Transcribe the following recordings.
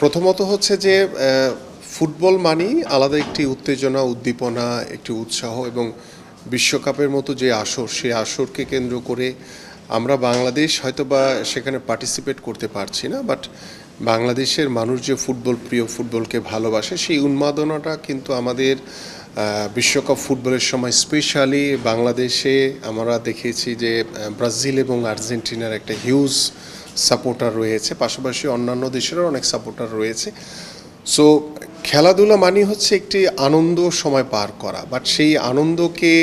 প্রথমত হচ্ছে যে ফুটবল মানেই আলাদা একটি উত্তেজনা, উদ্দীপনা, একটি উৎসাহ এবং বিশ্বকাপের মতো যে আসর, সেই আসরকে কেন্দ্র করে আমরা বাংলাদেশ হয়তোবা সেখানে পার্টিসিপেট করতে পারছি না, বাট বাংলাদেশের মানুষ যে ফুটবল প্রিয়, ফুটবলকে ভালোবাসে, সেই উন্মাদনাটা কিন্তু আমাদের বিশ্বকাপ ফুটবলের সময় স্পেশালি বাংলাদেশে আমরা দেখেছি যে ব্রাজিল এবং আর্জেন্টিনার একটা হিউজ সাপোর্টার রয়েছে, পাশাপাশি অন্যান্য দেশেরও অনেক সাপোর্টার রয়েছে। সো খেলাধুলা মানে হচ্ছে একটি আনন্দ সময় পার করা, বাট সেই আনন্দকে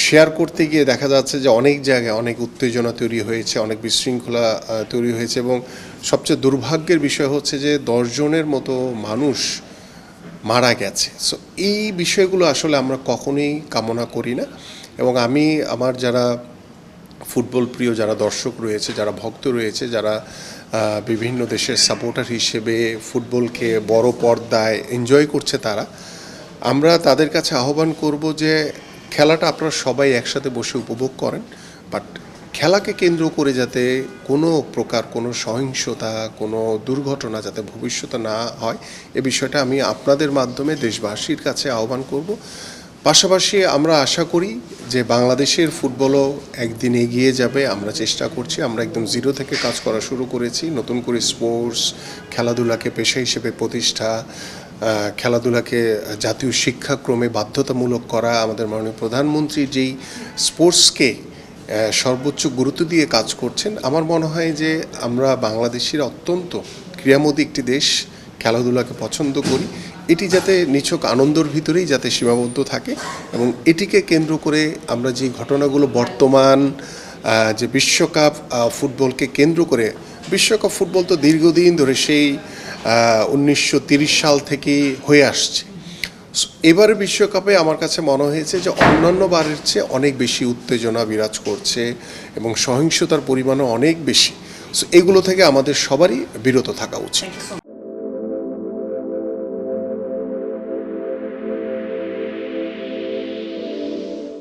শেয়ার করতে গিয়ে দেখা যাচ্ছে যে অনেক জায়গায় অনেক উত্তেজনা তৈরি হয়েছে, অনেক বিশৃঙ্খলা তৈরি হয়েছে এবং সবচেয়ে দুর্ভাগ্যের বিষয় হচ্ছে যে 10 জনের মতো মানুষ মারা গেছে। সো এই বিষয়গুলো আসলে আমরা কখনোই কামনা করি না এবং আমি আমার যারা ফুটবল প্রিয় যারা দর্শক রয়েছে, যারা ভক্ত রয়েছে, যারা বিভিন্ন দেশের সাপোর্টার হিসেবে ফুটবলকে বড় পর্দায় এনজয় করছে, আমরা তাদের কাছে আহ্বান করব যে খেলাটা আপনারা সবাই একসাথে বসে উপভোগ করেন, বাট খেলাকে কেন্দ্র করে যাতে কোনো প্রকার কোনো সহিংসতা, কোনো দুর্ঘটনা যাতে ভবিষ্যতে না হয়, এ বিষয়টা আমি আপনাদের মাধ্যমে দেশবাসীর কাছে আহ্বান করব। পাশাপাশি আমরা আশা করি যে বাংলাদেশের ফুটবলও একদিন এগিয়ে যাবে। আমরা চেষ্টা করছি, আমরা একদম জিরো থেকে কাজ করা শুরু করেছি, নতুন করে স্পোর্টস খেলাধুলাকে পেশা হিসেবে প্রতিষ্ঠা, খেলাধুলাকে জাতীয় শিক্ষাক্রমে বাধ্যতামূলক করা, আমাদের মাননীয় প্রধানমন্ত্রী যেই স্পোর্টসকে সর্বোচ্চ গুরুত্ব দিয়ে কাজ করছেন, আমার মনে হয় যে আমরা বাংলাদেশের অত্যন্ত ক্রীড়ামোদী একটি দেশ, খেলাধুলাকে পছন্দ করি, এটি যাতে নিছক আনন্দর ভিতরেই যাতে সীমাবদ্ধ থাকে এবং এটিকে কেন্দ্র করে আমরা যে ঘটনাগুলো বর্তমান যে বিশ্বকাপ ফুটবলকে কেন্দ্র করে, বিশ্বকাপ ফুটবল তো দীর্ঘদিন ধরে সেই 1930 সাল থেকেই হয়ে আসছে। এবারের বিশ্বকাপে আমার কাছে মনে হয়েছে যে অন্যান্য বারের চেয়ে অনেক বেশি উত্তেজনা বিরাজ করছে এবং সহিংসতার পরিমাণও অনেক বেশি। সো এগুলো থেকে আমাদের সবারই বিরত থাকা উচিত।